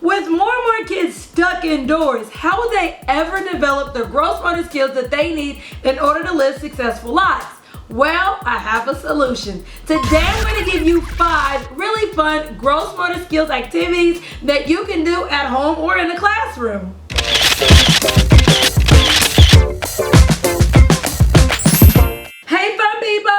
With more and more kids stuck indoors, how will they ever develop the gross motor skills that they need in order to live successful lives? Well, I have a solution. Today I'm going to give you 5 really fun gross motor skills activities that you can do at home or in a classroom. Hey fun people!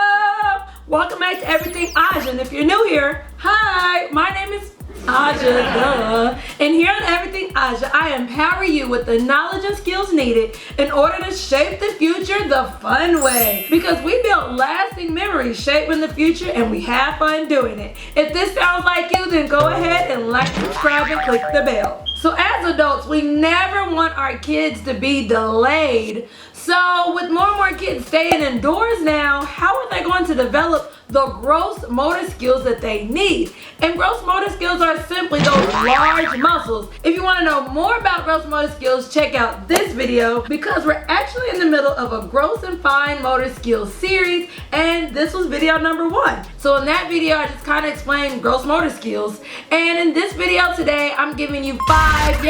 Welcome back to Everything Aja, and if you're new here, hi, my name is Aja, and here on Everything Aja, I empower you with the knowledge and skills needed in order to shape the future the fun way. Because we build lasting memories shaping the future, and we have fun doing it. If this sounds like you, then go ahead and like, subscribe, and click the bell. So as adults, we never want our kids to be delayed. So with more and more kids staying indoors now, how are they going to develop the gross motor skills that they need? And gross motor skills are simply those large muscles. If you want to know more about gross motor skills, check out this video because we're actually in the middle of a gross and fine motor skills series, and this was video number 1. So in that video, I just kind of explained gross motor skills, and in this video today, I'm giving you 5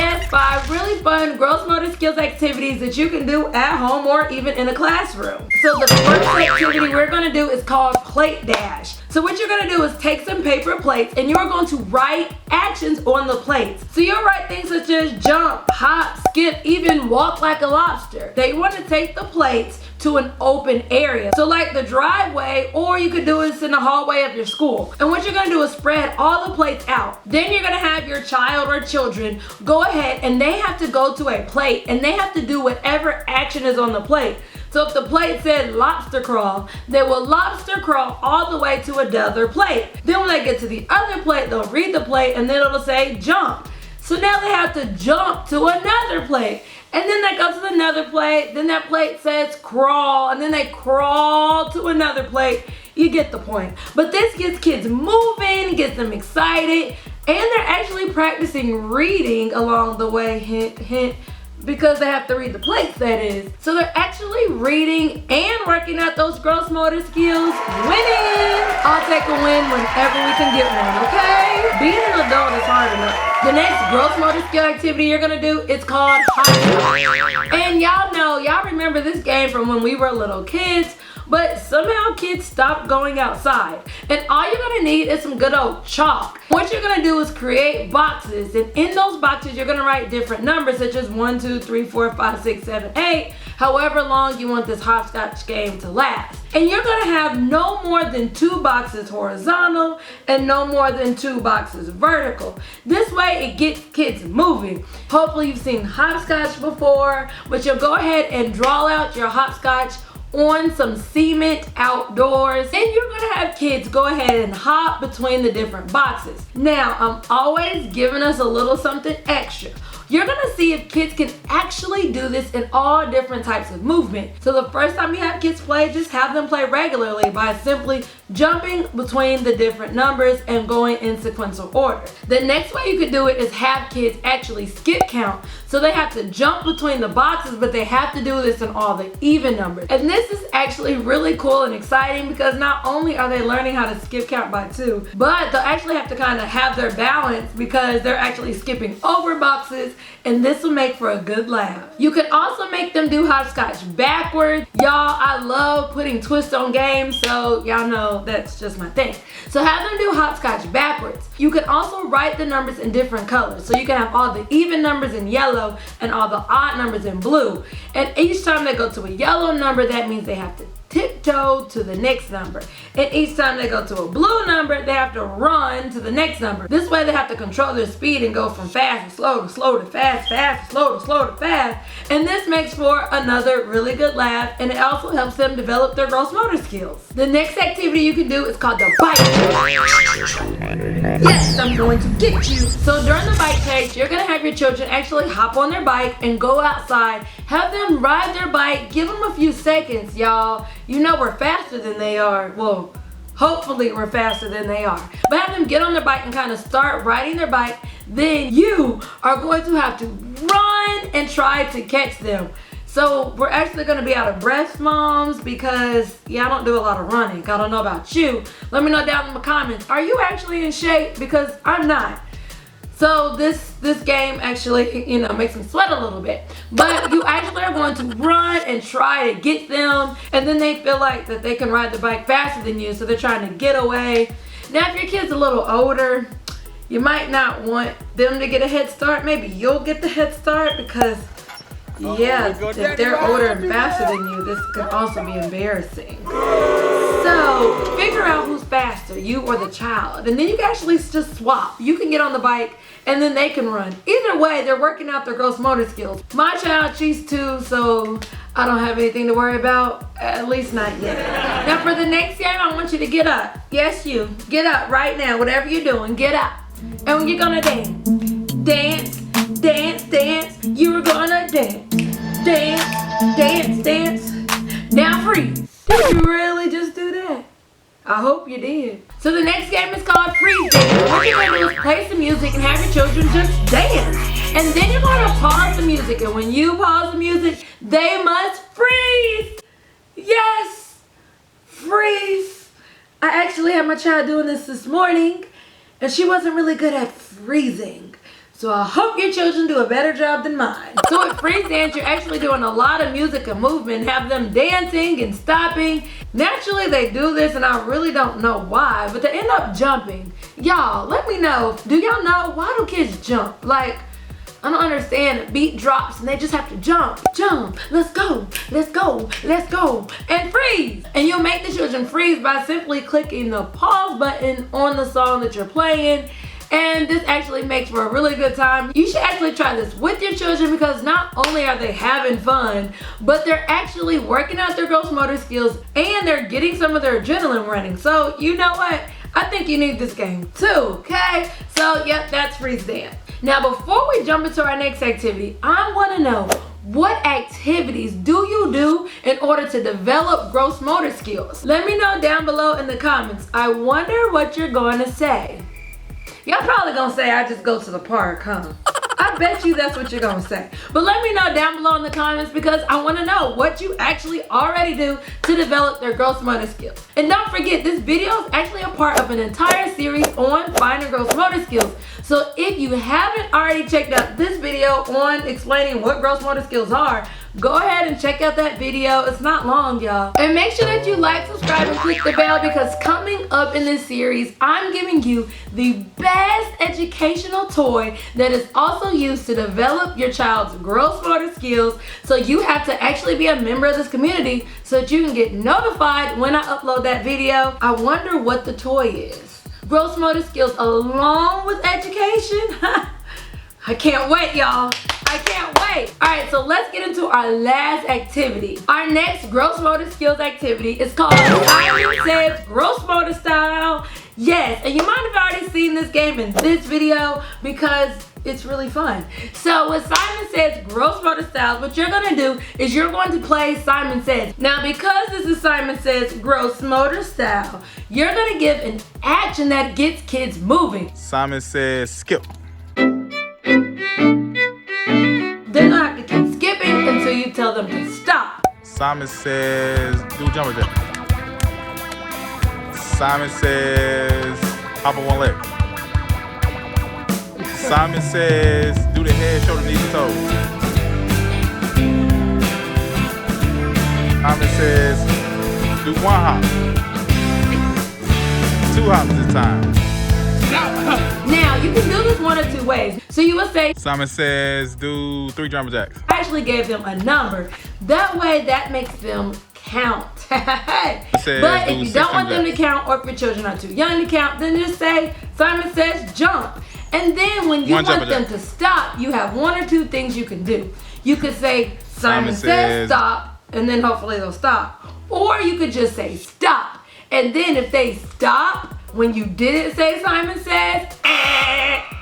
really fun gross motor skills activities that you can do at home or even in a classroom. So the first activity we're going to do is called plate dash. So what you're going to do is take some paper plates and you're going to write actions on the plates. So you'll write things such as jump, hop, skip, even walk like a lobster. They want to take the plates to an open area. So like the driveway, or you could do this in the hallway of your school. And what you're going to do is spread all the plates out. Then you're going to have your child or children go ahead and they have to go to a plate and they have to do whatever action is on the plate. So if the plate said lobster crawl, they will lobster crawl all the way to another plate. Then when they get to the other plate, they'll read the plate and then it'll say jump. So now they have to jump to another plate. And then they go to another plate, then that plate says crawl, and then they crawl to another plate. You get the point. But this gets kids moving, gets them excited, and they're actually practicing reading along the way, hint, hint, because they have to read the plates, that is. So they're actually reading and working out those gross motor skills. Winning! I'll take a win whenever we can get one, okay? Being an adult is hard enough. The next gross motor skill activity you're gonna do is called HopScotch. And y'all remember this game from when we were little kids, but somehow kids stopped going outside. And all you're gonna need is some good old chalk. What you're gonna do is create boxes, and in those boxes you're gonna write different numbers such as 1, 2, 3, 4, 5, 6, 7, 8, however long you want this hopscotch game to last. And you're gonna have no more than 2 boxes horizontal and no more than 2 boxes vertical. This way it gets kids moving. Hopefully you've seen hopscotch before, but you'll go ahead and draw out your hopscotch on some cement outdoors, and you're gonna have kids go ahead and hop between the different boxes. Now, I'm always giving us a little something extra. You're gonna see if kids can actually do this in all different types of movement. So the first time you have kids play, just have them play regularly by simply jumping between the different numbers and going in sequential order. The next way you could do it is have kids actually skip count. So they have to jump between the boxes, but they have to do this in all the even numbers. And this is actually really cool and exciting because not only are they learning how to skip count by 2, but they'll actually have to kind of have their balance because they're actually skipping over boxes, and this will make for a good laugh. You can also make them do hopscotch backwards. Y'all, I love putting twists on games, so y'all know that's just my thing. So have them do hopscotch backwards. You can also write the numbers in different colors. So you can have all the even numbers in yellow and all the odd numbers in blue. And each time they go to a yellow number, that means they have to tiptoe to the next number. And each time they go to a blue number, they have to run to the next number. This way they have to control their speed and go from fast to slow to slow to fast, fast to slow to slow to fast. And this makes for another really good laugh, and it also helps them develop their gross motor skills. The next activity you can do is called the bike chase. Yes, I'm going to get you. So during the bike chase, you're gonna have your children actually hop on their bike and go outside. Have them ride their bike, give them a few seconds, y'all. You know we're faster than they are. Well, hopefully we're faster than they are. But have them get on their bike and kind of start riding their bike. Then you are going to have to run and try to catch them. So we're actually going to be out of breath, moms, because I don't do a lot of running. I don't know about you. Let me know down in the comments. Are you actually in shape? Because I'm not. So this game actually, you know, makes them sweat a little bit. But you actually are going to run and try to get them, and then they feel like that they can ride the bike faster than you, so they're trying to get away. Now, if your kid's a little older, you might not want them to get a head start. Maybe you'll get the head start because, yeah, if they're older and faster than you, this could also be embarrassing. So figure out who's faster, you or the child, and then you can actually just swap. You can get on the bike and then they can run. Either way, they're working out their gross motor skills. My child, she's 2, so I don't have anything to worry about, at least not yet. Now for the next game, I want you to get up. Yes, you. Get up right now, whatever you're doing, get up. And you're gonna dance. Dance, dance, dance. You're gonna dance. Dance, dance, dance. Now freeze. Did you really just do that? I hope you did. So the next game is called Freeze Dance. What you're gonna do is play some music and have your children just dance. And then you're gonna pause the music. And when you pause the music, they must freeze. Yes, freeze. I actually had my child doing this morning, and she wasn't really good at freezing. So I hope your children do a better job than mine. So with Freeze Dance, you're actually doing a lot of music and movement, have them dancing and stopping. Naturally, they do this, and I really don't know why, but they end up jumping. Y'all, let me know. Do y'all know, why do kids jump? Like, I don't understand. The beat drops, and they just have to jump. Jump, let's go, let's go, let's go, and freeze. And you'll make the children freeze by simply clicking the pause button on the song that you're playing. And this actually makes for a really good time. You should actually try this with your children because not only are they having fun, but they're actually working out their gross motor skills and they're getting some of their adrenaline running. So you know what? I think you need this game too, okay? So yep, that's Freeze Dance. Now before we jump into our next activity, I wanna know, what activities do you do in order to develop gross motor skills? Let me know down below in the comments. I wonder what you're going to say. Y'all probably gonna say I just go to the park, huh? I bet you that's what you're gonna say. But let me know down below in the comments because I wanna know what you actually already do to develop their gross motor skills. And don't forget, this video is actually a part of an entire series on finer gross motor skills. So if you haven't already checked out this video on explaining what gross motor skills are, go ahead and check out that video. It's not long, y'all. And make sure that you like, subscribe, and click the bell because coming up in this series, I'm giving you the best educational toy that is also used to develop your child's gross motor skills. So you have to actually be a member of this community so that you can get notified when I upload that video. I wonder what the toy is. Gross motor skills along with education. I can't wait, y'all. I can't wait. All right, so let's get into our last activity. Our next gross motor skills activity is called Simon Says Gross Motor Style. Yes, and you might have already seen this game in this video because it's really fun. So with Simon Says Gross Motor Style, what you're gonna do is you're going to play Simon Says. Now because this is Simon Says Gross Motor Style, you're gonna give an action that gets kids moving. Simon says skip. They're gonna have to keep skipping until you tell them to stop. Simon says do jumper jack. Simon says hop on one leg. Simon says do the head, shoulder, knees, and toes. Simon says do one hop. 2 hops this time. Now, you can do this one of 2 ways. So you will say, Simon says do 3 jumper jacks. I actually gave them a number. That way, that makes them count. But if you don't want them to count, or if your children are too young to count, then just say, Simon says jump. And then when you want them to stop, you have 1 or 2 things you can do. You could say, Simon says stop, and then hopefully they'll stop. Or you could just say stop. And then if they stop, when you didn't say Simon Says,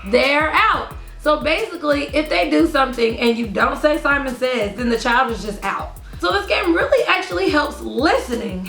they're out. So basically, if they do something and you don't say Simon Says, then the child is just out. So this game really actually helps listening.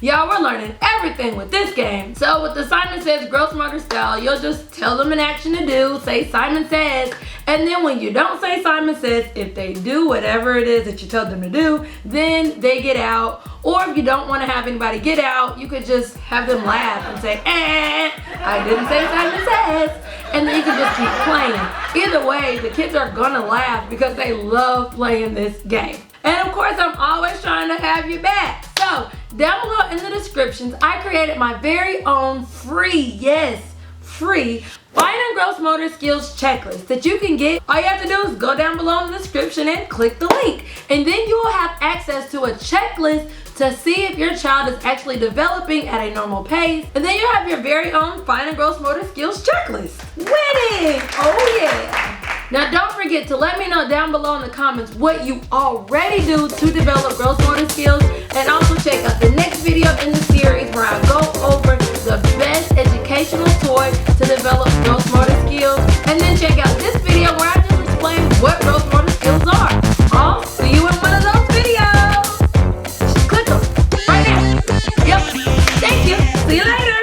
Y'all, we're learning everything with this game. So with the Simon Says gross motor style, you'll just tell them an action to do, say Simon Says, and then when you don't say Simon Says, if they do whatever it is that you tell them to do, then they get out. Or if you don't want to have anybody get out, you could just have them laugh and say, I didn't say Simon Says. And then you can just keep playing. Either way, the kids are gonna laugh because they love playing this game. And of course, I'm always trying to have you back. So down below in the descriptions, I created my very own free, yes, free fine and gross motor skills checklist that you can get. All you have to do is go down below in the description and click the link. And then you will have access to a checklist to see if your child is actually developing at a normal pace. And then you have your very own fine and gross motor skills checklist. Winning! Oh yeah! Now don't forget to let me know down below in the comments what you already do to develop gross motor skills, and also check out the next video in the series where I go over the best educational toy to develop gross motor skills, and then check out this video where I just explain what gross motor skills are.